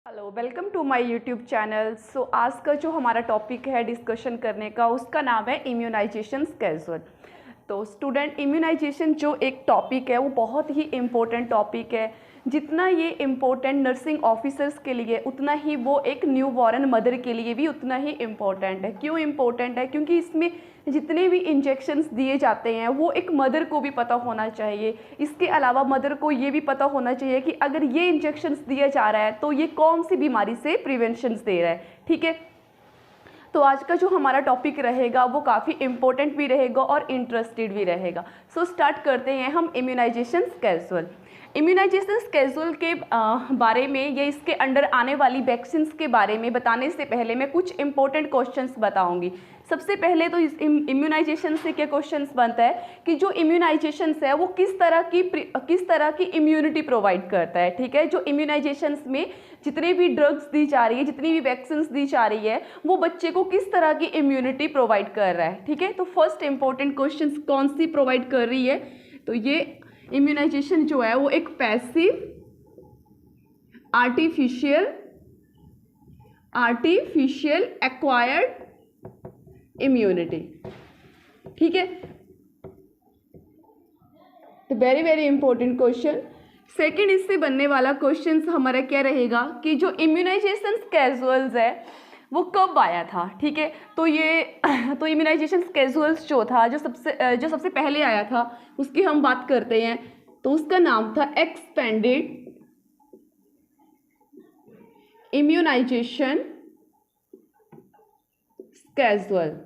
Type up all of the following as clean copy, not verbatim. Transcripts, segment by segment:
Hello, welcome to my YouTube channel. आज का जो हमारा टॉपिक है डिस्कशन करने का, उसका नाम है इम्यूनाइजेशन स्केड्यूल। तो स्टूडेंट, इम्यूनाइजेशन जो एक टॉपिक है वो बहुत ही इम्पोर्टेंट टॉपिक है। जितना ये इम्पोर्टेंट नर्सिंग ऑफिसर्स के लिए, उतना ही वो एक न्यू बॉर्न मदर के लिए भी उतना ही इम्पोर्टेंट है। क्यों इम्पोर्टेंट है? क्योंकि इसमें जितने भी इंजेक्शंस दिए जाते हैं वो एक मदर को भी पता होना चाहिए। इसके अलावा मदर को ये भी पता होना चाहिए कि अगर ये इंजेक्शंस दिया जा रहा है तो ये कौन सी बीमारी से प्रिवेंशंस दे रहा है। ठीक है, तो आज का जो हमारा टॉपिक रहेगा वो काफ़ी इम्पोर्टेंट भी रहेगा और इंटरेस्टेड भी रहेगा। स्टार्ट करते हैं हम इम्यूनाइजेशन स्केड्यूल। इम्यूनाइजेशन स्केड्यूल के बारे में या इसके अंडर आने वाली वैक्सीन्स के बारे में बताने से पहले मैं कुछ इंपॉर्टेंट क्वेश्चंस बताऊंगी। सबसे पहले तो इस इम्यूनाइजेशन से क्या क्वेश्चंस बनता है कि जो इम्यूनाइजेशंस है वो किस तरह की इम्यूनिटी प्रोवाइड करता है। ठीक है, जो इम्यूनाइजेशंस में जितने भी ड्रग्स दी जा रही है, जितनी भी वैक्सीन्स दी जा रही है, वो बच्चे को किस तरह की इम्यूनिटी प्रोवाइड कर रहा है। ठीक है, तो फर्स्ट इंपॉर्टेंट क्वेश्चन कौन सी प्रोवाइड कर रही है, तो ये इम्यूनाइजेशन जो है वो एक पैसिव आर्टिफिशियल एक्वायर्ड इम्यूनिटी। ठीक है, तो very very important question. Second, इससे बनने वाला क्वेश्चन हमारा क्या रहेगा कि जो इम्यूनाइजेशन स्केड्यूल्स है वो कब आया था। ठीक है, तो इम्यूनाइजेशन स्केड्यूल्स जो था, जो सबसे पहले आया था, उसकी हम बात करते हैं। तो उसका नाम था expanded immunisation schedule.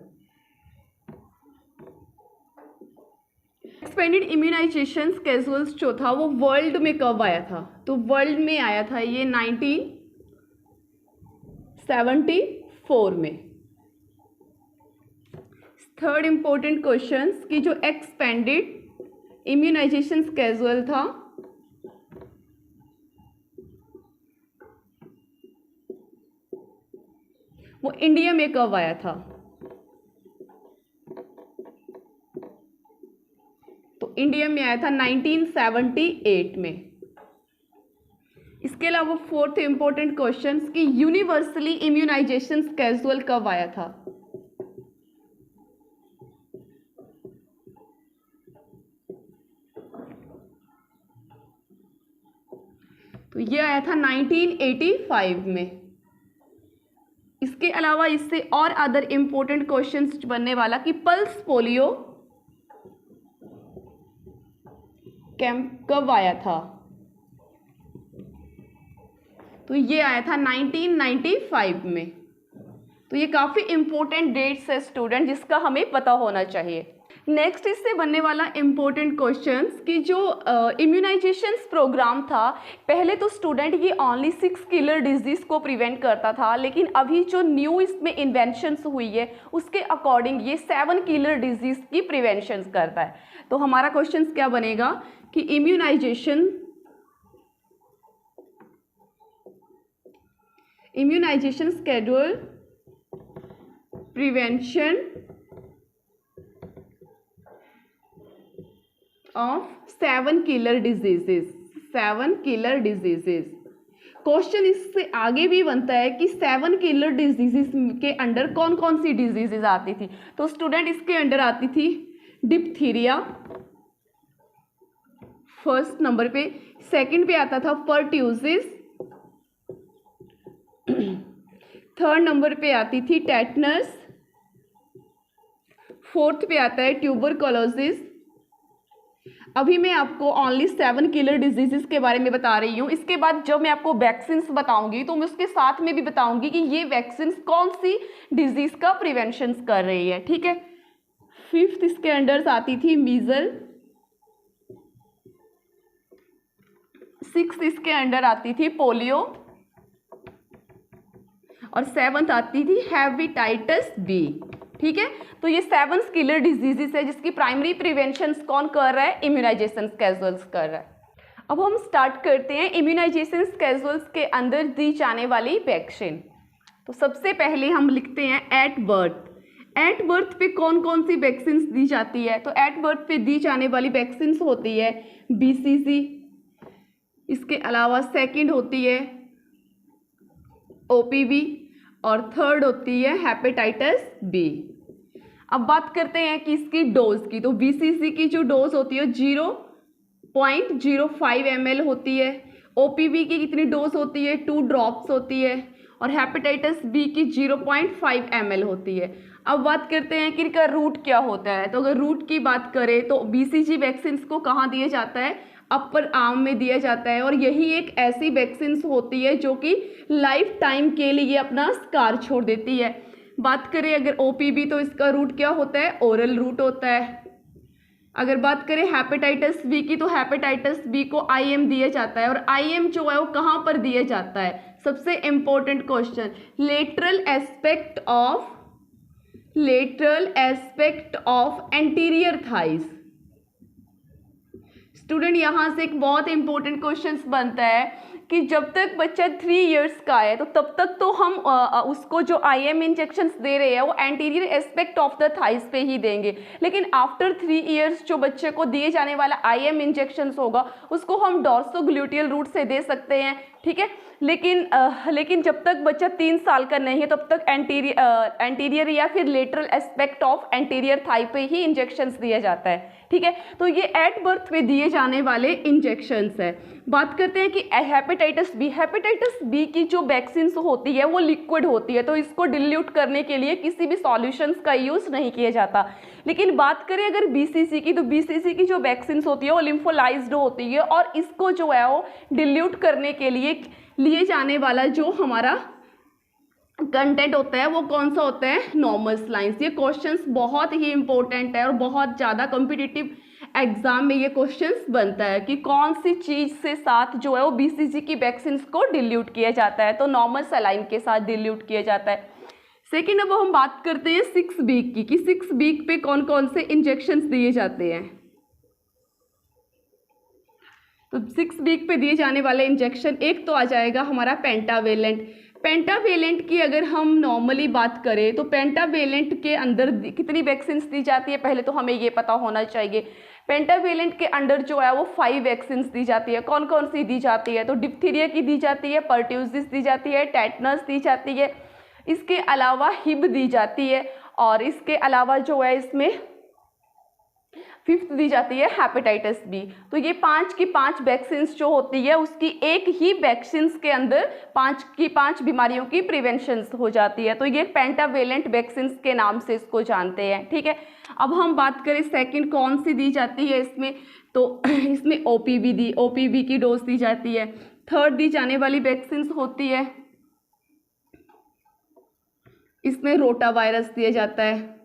Expanded immunisation schedules जो था वो वर्ल्ड में कब आया था, तो वर्ल्ड में आया था ये 1974 में। थर्ड इंपॉर्टेंट क्वेश्चन कि जो एक्सपेंडेड इम्यूनाइजेशन स्केड्यूल था वो इंडिया में कब आया था, तो इंडिया में आया था 1978 में। इसके अलावा फोर्थ इंपॉर्टेंट क्वेश्चन कि यूनिवर्सली इम्यूनाइजेशन स्केड्यूल कब आया था, तो ये आया था 1985 में। इसके अलावा इससे और अदर इंपॉर्टेंट क्वेश्चंस बनने वाला कि पल्स पोलियो कैंप कब आया था, तो ये आया था 1995 में। तो ये काफ़ी इंपॉर्टेंट डेट्स है स्टूडेंट, जिसका हमें पता होना चाहिए। नेक्स्ट, इससे बनने वाला इम्पोर्टेंट क्वेश्चंस कि जो इम्यूनाइजेशन प्रोग्राम था, पहले तो स्टूडेंट ये ओनली 6 किलर डिजीज़ को प्रिवेंट करता था, लेकिन अभी जो न्यू इसमें इन्वेंशंस हुई है उसके अकॉर्डिंग ये 7 किलर डिजीज़ की प्रिवेंशन करता है। तो हमारा क्वेश्चन क्या बनेगा कि immunisation schedule prevention of 7 killer diseases. Question इससे आगे भी बनता है कि 7 किलर डिजीजेस के अंडर कौन कौन सी डिजीजेस आती थी, तो स्टूडेंट इसके अंडर आती थी डिप्थीरिया फर्स्ट नंबर पे, सेकंड पे आता था पर्ट्यूसिस, थर्ड नंबर पे आती थी टेटनस, फोर्थ पे आता है ट्यूबरकुलोसिस। अभी मैं आपको ओनली 7 किलर डिजीजेस के बारे में बता रही हूँ। इसके बाद जब मैं आपको वैक्सीन्स बताऊंगी तो मैं उसके साथ में भी बताऊंगी कि ये वैक्सीन्स कौन सी डिजीज का प्रिवेंशन कर रही है। ठीक है, फिफ्थ इसके अंडर आती थी मीजल, सिक्स्थ इसके अंडर आती थी पोलियो, और सेवंथ आती थी हेपेटाइटिस बी। ठीक है, तो ये 7 किलर डिजीजेस है जिसकी प्राइमरी प्रिवेंशन कौन कर रहा है, इम्यूनाइजेशन स्केड्यूल्स कर रहा है। अब हम स्टार्ट करते हैं इम्यूनाइजेशन स्केड्यूल्स के अंदर दी जाने वाली वैक्सीन। तो सबसे पहले हम लिखते हैं एट बर्थ पे कौन कौन सी वैक्सीन दी जाती है, तो एट बर्थ पे दी जाने वाली वैक्सीन होती है BCG, इसके अलावा सेकंड होती है OPV, और थर्ड होती है हेपेटाइटिस बी। अब बात करते हैं कि इसकी डोज की। तो BCG की जो डोज होती है 0.05 ml होती है। OPV की कितनी डोज होती है? 2 ड्रॉप्स होती है। और हेपेटाइटिस बी की 0.5 ml होती है। अब बात करते हैं कि इनका रूट क्या होता है। तो अगर रूट की बात करें तो BCG वैक्सीन को कहाँ दिया जाता है? अपर आर्म में दिया जाता है। और यही एक ऐसी वैक्सीन होती है जो कि लाइफ टाइम के लिए अपना स्कार छोड़ देती है। बात करें अगर OPV तो इसका रूट क्या होता है? ओरल रूट होता है। अगर बात करें हेपेटाइटिस बी की तो हेपेटाइटिस बी को IM दिया जाता है। और IM जो है वो कहाँ पर दिया जाता है? सबसे important question, lateral aspect of anterior thighs. Student यहाँ से एक बहुत इंपॉर्टेंट क्वेश्चन बनता है कि जब तक बच्चा 3 इयर्स का है तो तब तक तो हम उसको जो IM इंजेक्शंस दे रहे हैं वो anterior aspect of the thighs पे ही देंगे। लेकिन आफ्टर 3 इयर्स जो बच्चे को दिए जाने वाला IM इंजेक्शंस होगा उसको हम डॉर्सोग्लूटियल रूट से दे सकते हैं, ठीक है। लेकिन जब तक बच्चा 3 साल का नहीं है तब तक एंटीरियर या फिर lateral aspect of anterior thigh पे ही इंजेक्शंस दिया जाता है, ठीक है। तो ये एट बर्थ पे दिए जाने वाले इंजेक्शंस है। बात करते हैं कि हेपेटाइटिस बी की जो वैक्सीन होती है वो लिक्विड होती है, तो इसको डिल्यूट करने के लिए किसी भी सॉल्यूशंस का यूज़ नहीं किया जाता। लेकिन बात करें अगर BCG की, तो BCG की जो वैक्सीन होती है वो लिम्फोलाइज्ड होती है और इसको जो है वो डिल्यूट करने के लिए लिए जाने वाला जो हमारा कंटेंट होता है वो कौन सा होता है? Normal lines. ये क्वेश्चंस बहुत ही इंपॉर्टेंट है और बहुत ज़्यादा कॉम्पिटिटिव एग्जाम में ये क्वेश्चंस बनता है कि कौन सी चीज़ से साथ जो है वो BCG की वैक्सीन को डिल्यूट किया जाता है। तो नॉर्मल सलाइन के साथ डिल्यूट किया जाता है। सेकेंड, अब हम बात करते हैं 6 वीक की कि 6 वीक पे कौन कौन से इंजेक्शंस दिए जाते हैं। तो 6 वीक पे दिए जाने वाले इंजेक्शन, एक तो आ जाएगा हमारा पेंटावेलेंट की अगर हम नॉर्मली बात करें तो पेंटावेलेंट के अंदर कितनी वैक्सीन दी जाती है पहले तो हमें ये पता होना चाहिए। पेंटावेलेंट के अंदर जो है वो 5 वैक्सीन दी जाती है। कौन कौन सी दी जाती है? तो डिप्थीरिया की दी जाती है, पर्ट्यूसिस दी जाती है, टेटनस दी जाती है, इसके अलावा हिब दी जाती है और इसके अलावा जो है इसमें 5th दी जाती है हेपेटाइटिस बी। तो ये 5 की 5 वैक्सीन जो होती है उसकी एक ही वैक्सीन के अंदर 5 की 5 बीमारियों की प्रिवेंशन हो जाती है। तो ये पेंटावेलेंट वैक्सीन के नाम से इसको जानते हैं, ठीक है। अब हम बात करें सेकंड कौन सी दी जाती है इसमें, तो इसमें OPV की डोज दी जाती है। थर्ड दी जाने वाली वैक्सीन होती है, इसमें रोटा वायरस दिया जाता है,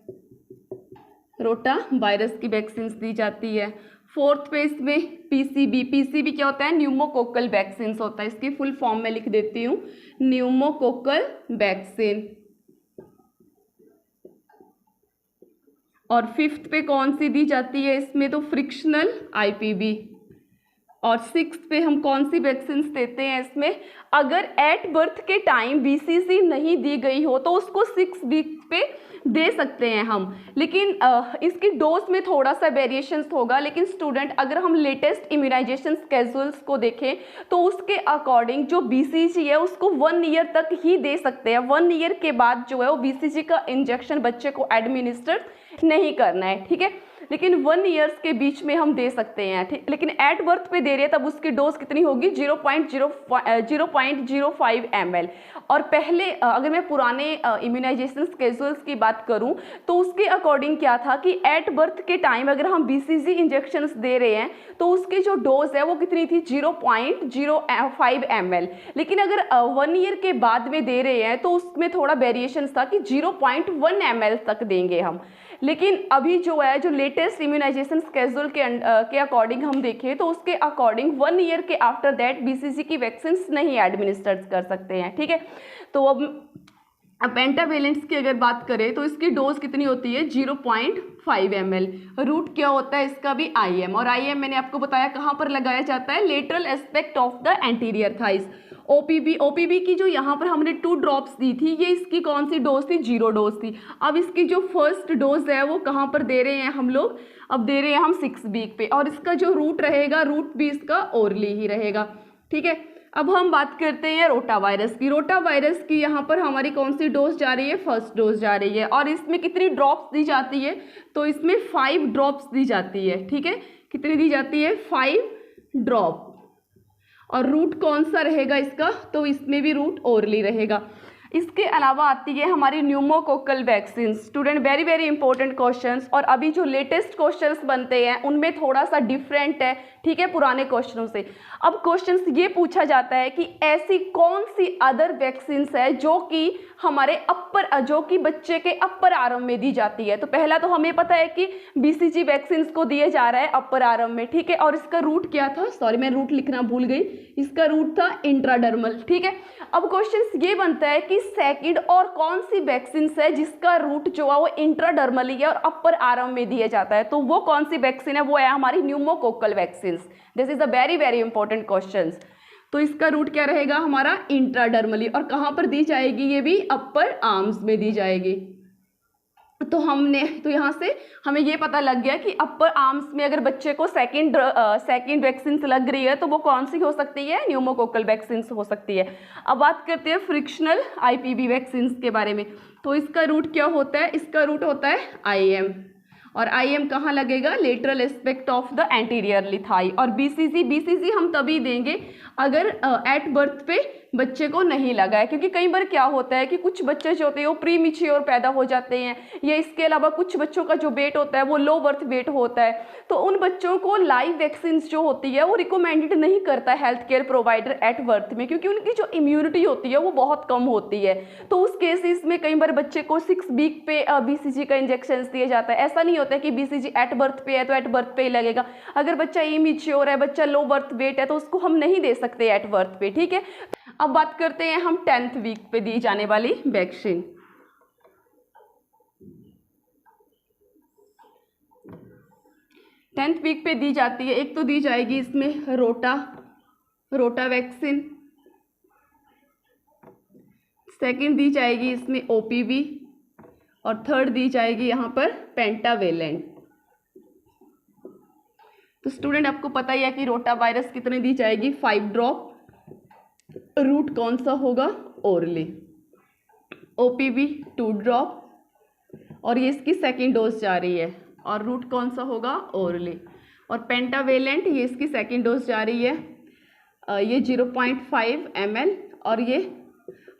रोटा वायरस की वैक्सीन दी जाती है। फोर्थ पे इसमें PCB क्या होता है? न्यूमोकोकल वैक्सीन होता है। इसकी फुल फॉर्म में लिख देती हूँ, न्यूमोकोकल वैक्सीन। और 5th पे कौन सी दी जाती है इसमें? तो फ्रिक्शनल IPV। और 6th पे हम कौन सी वैक्सीन देते हैं इसमें? अगर एट बर्थ के टाइम BCG नहीं दी गई हो तो उसको 6 वीक पे दे सकते हैं हम, लेकिन इसकी डोज में थोड़ा सा वेरिएशंस होगा। लेकिन स्टूडेंट अगर हम लेटेस्ट इम्यूनाइजेशन स्केड्यूल्स को देखें तो उसके अकॉर्डिंग जो BCG है उसको 1 ईयर तक ही दे सकते हैं। 1 ईयर के बाद जो है वो BCG का इंजेक्शन बच्चे को एडमिनिस्टर नहीं करना है, ठीक है। लेकिन 1 ईयर्स के बीच में हम दे सकते हैं, ठीक। लेकिन एट बर्थ पे दे रहे हैं तब उसकी डोज कितनी होगी? 0.05 ml। और पहले अगर मैं पुराने इम्यूनाइजेशन स्केड्यूल्स की बात करूं तो उसके अकॉर्डिंग क्या था कि एट बर्थ के टाइम अगर हम BCG इंजेक्शंस दे रहे हैं तो उसकी जो डोज है वो कितनी थी? 0.05 ml। लेकिन अगर 1 ईयर के बाद में दे रहे हैं तो उसमें थोड़ा वेरिएशन था कि 0.1 ml तक देंगे हम। लेकिन अभी जो है जो लेटेस्ट इम्यूनाइजेशन स्केड्यूल के अकॉर्डिंग हम देखें तो उसके अकॉर्डिंग 1 ईयर के आफ्टर दैट BCG की वैक्सीन नहीं एडमिनिस्टर कर सकते हैं, ठीक है। तो अब पेंटावेलेंट्स की अगर बात करें तो इसकी डोज कितनी होती है? 0.5 ml। रूट क्या होता है इसका भी? IM। और IM मैंने आपको बताया कहाँ पर लगाया जाता है? Lateral aspect of the anterior thighs. OPV की जो यहाँ पर हमने 2 ड्रॉप्स दी थी, ये इसकी कौन सी डोज थी? 0 डोज थी। अब इसकी जो फर्स्ट डोज है वो कहाँ पर दे रहे हैं हम लोग? अब दे रहे हैं हम 6 वीक पे। और इसका जो रूट रहेगा, रूट भी इसका ओरली ही रहेगा, ठीक है। अब हम बात करते हैं रोटा वायरस की। रोटा वायरस की यहाँ पर हमारी कौन सी डोज जा रही है? फर्स्ट डोज जा रही है। और इसमें कितनी ड्रॉप्स दी जाती है? तो इसमें 5 ड्रॉप्स दी जाती है। ठीक है, कितनी दी जाती है? 5 ड्रॉप। और रूट कौन सा रहेगा इसका? तो इसमें भी रूट ओरली रहेगा। इसके अलावा आती है हमारी pneumococcal vaccine. Student, very very important questions, और अभी जो लेटेस्ट क्वेश्चंस बनते हैं उनमें थोड़ा सा डिफरेंट है, ठीक है, पुराने क्वेश्चनों से। अब क्वेश्चंस ये पूछा जाता है कि ऐसी कौन सी अदर वैक्सीन्स है जो कि हमारे जो कि बच्चे के अपर आर्म में दी जाती है। तो पहला तो हमें पता है कि BCG वैक्सीन्स को दिए जा रहा है अपर आर्म में, ठीक है, और इसका रूट क्या था? सॉरी, मैं रूट लिखना भूल गई। इसका रूट था इंट्राडर्मल, ठीक है। अब क्वेश्चन ये बनता है कि सेकंड और कौन सी वैक्सीन है जिसका रूट जो है वो इंट्राडर्मली है और अपर आर्म में दिया जाता है? तो वो कौन सी वैक्सीन है? वो है हमारी pneumococcal vaccine. This is a very very important question. तो इसका रूट क्या रहेगा हमारा? इंट्राडर्मली। और कहाँ पर दी जाएगी? ये भी अपर आर्म्स में दी जाएगी। तो यहाँ से हमें ये पता लग गया कि अपर आर्म्स में अगर बच्चे को सेकंड वैक्सीन लग रही है तो वो कौन सी हो सकती है? न्यूमोकोकल वैक्सीन हो सकती है। अब बात करते हैं फ्रिक्शनल IPV वैक्सीन के बारे में। तो इसका रूट क्या होता है? इसका रूट होता है IM। और IM कहाँ लगेगा? Lateral aspect of the anteriorly thigh. और BCG हम तभी देंगे अगर एट बर्थ पे बच्चे को नहीं लगा है, क्योंकि कई बार क्या होता है कि कुछ बच्चे जो होते हैं वो प्रीमेच्योर पैदा हो जाते हैं, या इसके अलावा कुछ बच्चों का जो वेट होता है वो लो बर्थ वेट होता है। तो उन बच्चों को लाइव वैक्सीन जो होती है वो रिकमेंडेड नहीं करता health care provider at birth में, क्योंकि उनकी जो इम्यूनिटी होती है वो बहुत कम होती है। तो उस केसेस में कई बार बच्चे को 6 वीक पे BCG का इंजेक्शन दिया जाता है। ऐसा नहीं होता है कि BCG एट बर्थ पे है तो एट बर्थ पे ही लगेगा। अगर बच्चा इमेच्योर है, बच्चा लो बर्थ वेट है, तो उसको हम नहीं दे सकते एट बर्थ पे, ठीक है। अब बात करते हैं हम 10th वीक पे दी जाने वाली वैक्सीन। 10th वीक पे दी जाती है। एक तो दी जाएगी इसमें रोटा वैक्सीन, सेकंड दी जाएगी इसमें OPV, और थर्ड दी जाएगी यहाँ पर पेंटावेलेंट। तो स्टूडेंट, आपको पता ही है कि रोटा वायरस कितने दी जाएगी? 5 ड्रॉप। रूट कौन सा होगा? ओरली। OPV 2 ड्रॉप, और ये इसकी सेकेंड डोज जा रही है, और रूट कौन सा होगा? ओरली। और पेंटावेलेंट ये इसकी सेकेंड डोज जा रही है, ये 0.5 ml, और ये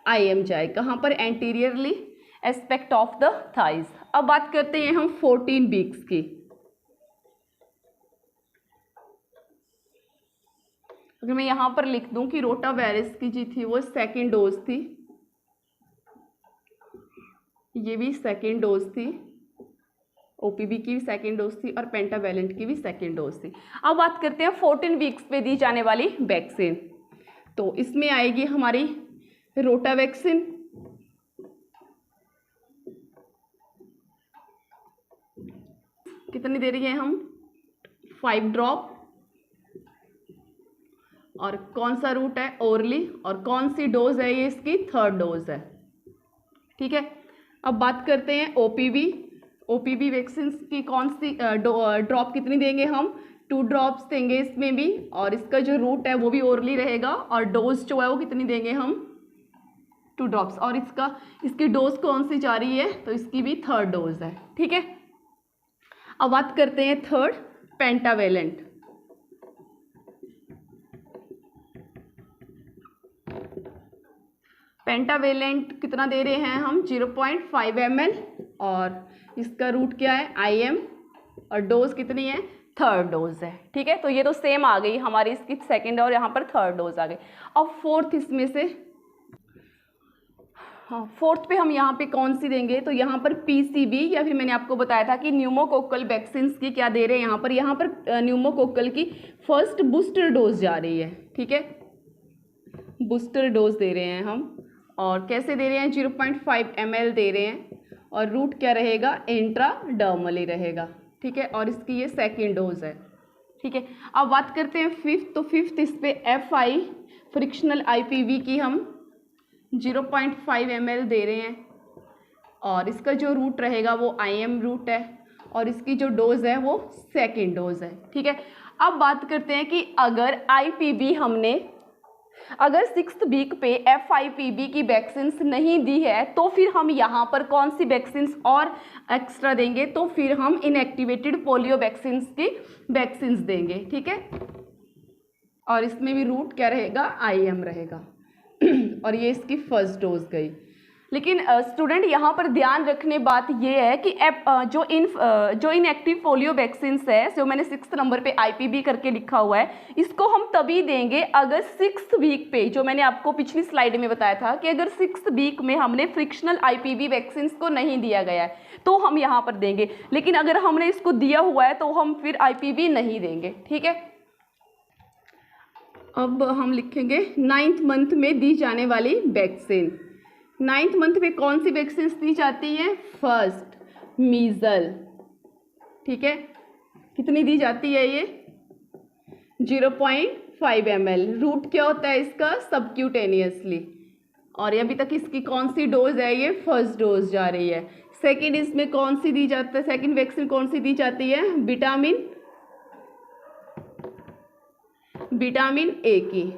IM जाए कहाँ पर? Anteriorly aspect of the thighs. अब बात करते हैं हम 14 वीक्स की। अगर मैं यहाँ पर लिख दूं कि रोटा वायरस की जी थी वो सेकेंड डोज थी, ये भी सेकेंड डोज थी, OPV की भी सेकेंड डोज थी, और पेंटावेलेंट की भी सेकेंड डोज थी। अब बात करते हैं 14 वीक्स पे दी जाने वाली वैक्सीन। तो इसमें आएगी हमारी रोटा वैक्सीन, कितनी दे रही है हम? 5 ड्रॉप। और कौन सा रूट है? ओरली। और कौन सी डोज है? ये इसकी थर्ड डोज है, ठीक है। अब बात करते हैं OPV वैक्सीन की कौन सी ड्रॉप कितनी देंगे हम? 2 ड्रॉप्स देंगे इसमें भी, और इसका जो रूट है वो भी ओरली रहेगा, और डोज जो है वो कितनी देंगे हम? 2 ड्रॉप्स। और इसकी डोज कौन सी जा रही है? तो इसकी भी थर्ड डोज है, ठीक है। अब बात करते हैं थर्ड, पेंटावेलेंट। पेंटावेलेंट कितना दे रहे हैं हम? 0.5 ml, और इसका रूट क्या है? IM, और डोज कितनी है? थर्ड डोज है, ठीक है। तो ये तो सेम आ गई हमारी, इसकी सेकेंड और यहाँ पर थर्ड डोज आ गई। अब फोर्थ, इसमें से फोर्थ पे हम यहाँ पे कौन सी देंगे? तो यहाँ पर PCV, या फिर मैंने आपको बताया था कि न्यूमोकोकल वैक्सीन की क्या दे रहे हैं यहाँ पर न्यूमोकोकल की फर्स्ट बूस्टर डोज जा रही है, ठीक है। बूस्टर डोज दे रहे हैं हम, और कैसे दे रहे हैं? 0.5 ml दे रहे हैं, और रूट क्या रहेगा? इंट्राडर्मली रहेगा, ठीक है। और इसकी ये सेकेंड डोज है, ठीक है। अब बात करते हैं फिफ्थ। तो फिफ्थ इस पे FI फ्रिक्शनल IPV की हम 0.5 ml दे रहे हैं, और इसका जो रूट रहेगा वो IM रूट है, और इसकी जो डोज है वो सेकेंड डोज है, ठीक है। अब बात करते हैं कि अगर IPV हमने अगर 6th वीक पे FIPB की वैक्सीन्स नहीं दी है तो फिर हम यहाँ पर कौन सी वैक्सीन्स और एक्स्ट्रा देंगे, तो फिर हम इनएक्टिवेटेड पोलियो वैक्सीन्स की वैक्सीन्स देंगे, ठीक है। और इसमें भी रूट क्या रहेगा, IM रहेगा। और ये इसकी फर्स्ट डोज गई। लेकिन स्टूडेंट यहाँ पर ध्यान रखने बात ये है कि जो इनएक्टिव पोलियो वैक्सीन्स है, जो मैंने 6th नंबर पे IPB करके लिखा हुआ है, इसको हम तभी देंगे अगर 6th वीक पे, जो मैंने आपको पिछली स्लाइड में बताया था कि अगर 6th वीक में हमने फ्रिक्शनल IPB वैक्सीन्स को नहीं दिया गया है तो हम यहाँ पर देंगे। लेकिन अगर हमने इसको दिया हुआ है तो हम फिर IPB नहीं देंगे, ठीक है। अब हम लिखेंगे 9th मंथ में दी जाने वाली वैक्सीन। 9th मंथ में कौन सी वैक्सीन दी जाती है, फर्स्ट मीजल, ठीक है। कितनी दी जाती है ये, 0.5 ml। रूट क्या होता है इसका, सबक्यूटेनियसली। और अभी तक इसकी कौन सी डोज है, ये फर्स्ट डोज जा रही है। सेकेंड इसमें कौन सी दी जाती है, सेकेंड वैक्सीन कौन सी दी जाती है, विटामिन ए की।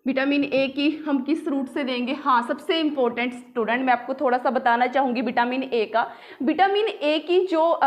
विटामिन ए की हम किस रूट से देंगे, हाँ सबसे इम्पोर्टेंट स्टूडेंट मैं आपको थोड़ा सा बताना चाहूँगी विटामिन ए का। विटामिन ए की जो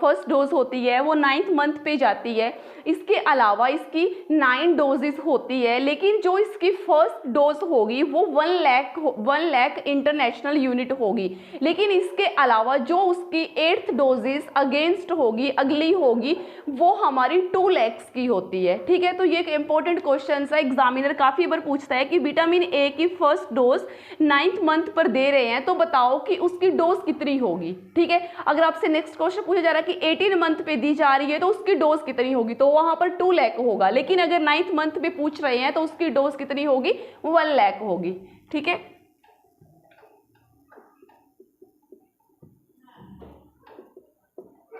फर्स्ट डोज होती है वो 9th मंथ पे जाती है। इसके अलावा इसकी 9 डोजेस होती है, लेकिन जो इसकी फर्स्ट डोज होगी वो 1 लाख इंटरनेशनल यूनिट होगी। लेकिन इसके अलावा जो उसकी 8th डोजेस अगेंस्ट होगी, अगली होगी, वो हमारी 2 lakhs की होती है, ठीक है। तो ये एक इंपॉर्टेंट क्वेश्चन है, एग्जामिनर काफ़ी बार पूछता है कि विटामिन ए की फर्स्ट डोज 9th मंथ पर दे रहे हैं तो बताओ कि उसकी डोज कितनी होगी, ठीक है। अगर आपसे नेक्स्ट क्वेश्चन पूछा जा रहा है कि 18 मंथ पे दी जा रही है तो उसकी डोज कितनी होगी, तो वहां पर 2 लाख होगा। लेकिन अगर 9th मंथ पे पूछ रहे हैं तो उसकी डोज कितनी होगी, 1 लाख होगी, ठीक है।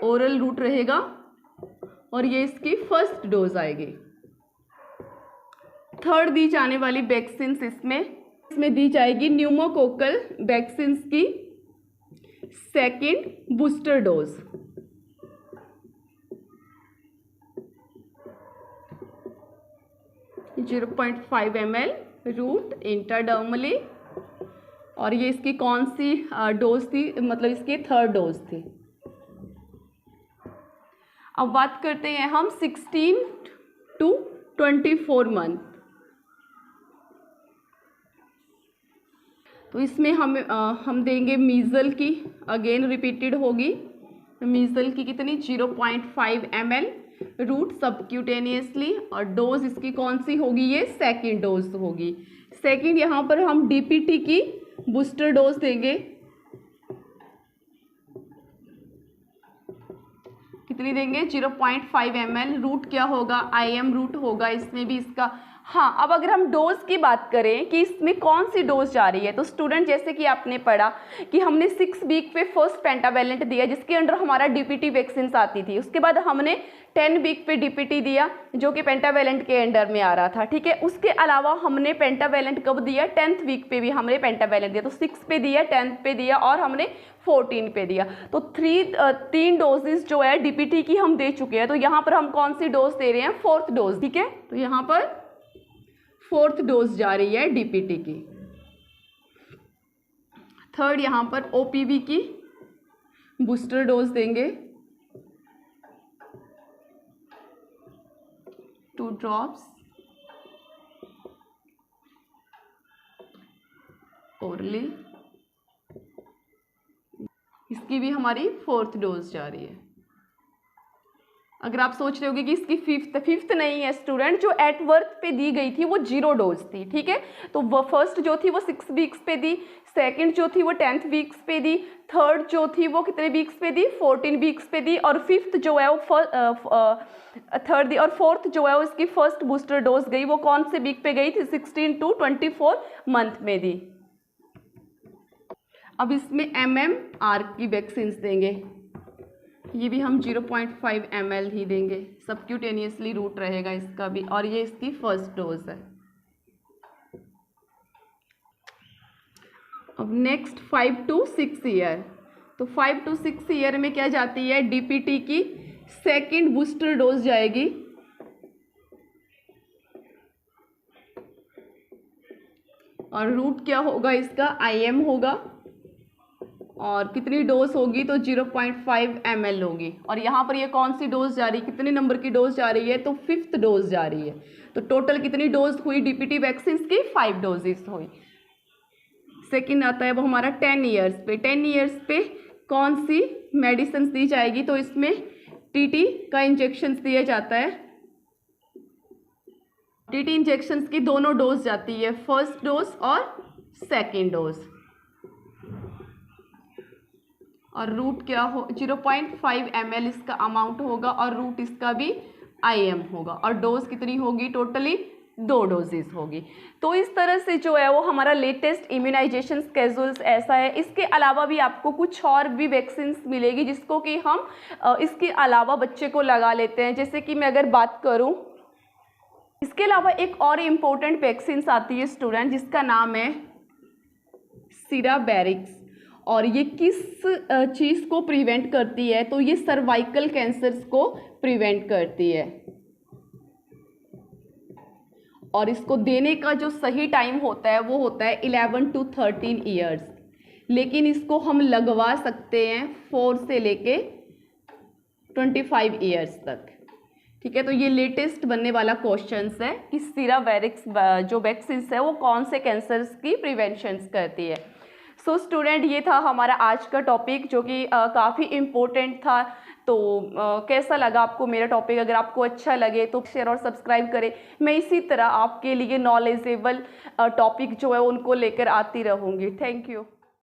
ओरल रूट रहेगा और ये इसकी फर्स्ट डोज आएगी। थर्ड दी जाने वाली वैक्सीन इसमें दी जाएगी न्यूमोकोकल वैक्सीन की second booster dose. Zero 0.5 ml route intradermally. और ये इसकी कौन सी डोज थी, मतलब इसकी थर्ड डोज थी। अब बात करते हैं हम 16 to 24 मंथ। तो इसमें हम देंगे मीजल की, अगेन रिपीटेड होगी। मीजल की कितनी, 0.5 ml रूट सबक्यूटेनियसली। और डोज इसकी कौन सी होगी, ये सेकेंड डोज होगी। सेकेंड यहाँ पर हम DPT की बूस्टर डोज देंगे। कितनी देंगे, 0.5 ml। रूट क्या होगा, IM रूट होगा इसमें भी इसका। हाँ, अब अगर हम डोज की बात करें कि इसमें कौन सी डोज जा रही है, तो स्टूडेंट जैसे कि आपने पढ़ा कि हमने 6 वीक पे फर्स्ट पेंटावेलेंट दिया जिसके अंडर हमारा DPT वैक्सीन आती थी। उसके बाद हमने 10 वीक पे DPT दिया जो कि पेंटावेलेंट के अंडर में आ रहा था, ठीक है। उसके अलावा हमने पेंटावेलेंट कब दिया, 10th वीक पे भी हमने पेंटावेलेंट दिया। तो 6 पे दिया, 10th पे दिया और हमने 14 पे दिया। तो 3 डोजेस जो है DPT की हम दे चुके हैं। तो यहाँ पर हम कौन सी डोज दे रहे हैं, 4th डोज, ठीक है। तो यहाँ पर 4th डोज जा रही है DPT की। थर्ड यहाँ पर OPV की बूस्टर डोज देंगे, 2 ड्रॉप्स ओरली। इसकी भी हमारी 4th डोज जा रही है। अगर आप सोच रहे होगे कि इसकी फिफ्थ नहीं है स्टूडेंट, जो एट बर्थ पे दी गई थी वो 0 डोज थी, ठीक है। तो वो फर्स्ट जो थी वो 6 वीक्स पे दी, सेकंड जो थी वो 10th वीक्स पे दी, थर्ड जो थी वो कितने वीक्स पे दी, 14 वीक्स पे दी, और फिफ्थ जो है वो थर्ड दी, और फोर्थ जो है वो इसकी फर्स्ट बूस्टर डोज गई, वो कौन से वीक पे गई थी, 16 to 24 मंथ में दी। अब इसमें MMR की वैक्सीन देंगे, ये भी हम 0.5 ml ही देंगे, सबक्यूटेनियसली रूट रहेगा इसका भी, और ये इसकी फर्स्ट डोज है। अब नेक्स्ट 5 to 6 ईयर, तो 5 to 6 ईयर में क्या जाती है, DPT की सेकेंड बूस्टर डोज जाएगी, और रूट क्या होगा इसका, IM होगा, और कितनी डोज होगी तो 0.5 ml होगी। और यहाँ पर ये कौन सी डोज जा रही है, कितने नंबर की डोज जा रही है, तो 5th डोज जा रही है। तो टोटल कितनी डोज हुई DPT वैक्सीन की, 5 डोजेस हुई। सेकेंड आता है वो हमारा 10 ईयर्स पे। 10 ईयर्स पे कौन सी मेडिसिन दी जाएगी, तो इसमें TT का इंजेक्शन दिया जाता है। TT इंजेक्शन की दोनों डोज जाती है, फर्स्ट डोज और सेकेंड डोज। और रूट क्या हो, 0.5 ml इसका अमाउंट होगा, और रूट इसका भी IM होगा। और डोज कितनी होगी, टोटली 2 डोजेस होगी। तो इस तरह से जो है वो हमारा लेटेस्ट इम्यूनाइजेशन स्केड्यूल्स ऐसा है। इसके अलावा भी आपको कुछ और भी वैक्सीन मिलेगी जिसको कि हम इसके अलावा बच्चे को लगा लेते हैं। जैसे कि मैं अगर बात करूं, इसके अलावा एक और इम्पोर्टेंट वैक्सीन आती है स्टूडेंट, जिसका नाम है सीराबैरिक्स। और ये किस चीज़ को प्रिवेंट करती है, तो ये सर्वाइकल कैंसर्स को प्रिवेंट करती है। और इसको देने का जो सही टाइम होता है वो होता है 11 to 13 ईयर्स, लेकिन इसको हम लगवा सकते हैं 4 से लेके 25 ईयर्स तक। ठीक है, तो ये लेटेस्ट बनने वाला क्वेश्चन है कि सीराबैरिक्स जो वैक्सीन है वो कौन से कैंसर्स की प्रिवेंशन करती है। सो स्टूडेंट, ये था हमारा आज का टॉपिक जो कि काफ़ी इम्पोर्टेंट था। तो कैसा लगा आपको मेरा टॉपिक? अगर आपको अच्छा लगे तो शेयर और सब्सक्राइब करें। मैं इसी तरह आपके लिए नॉलेजेबल टॉपिक जो है उनको लेकर आती रहूँगी। Thank you.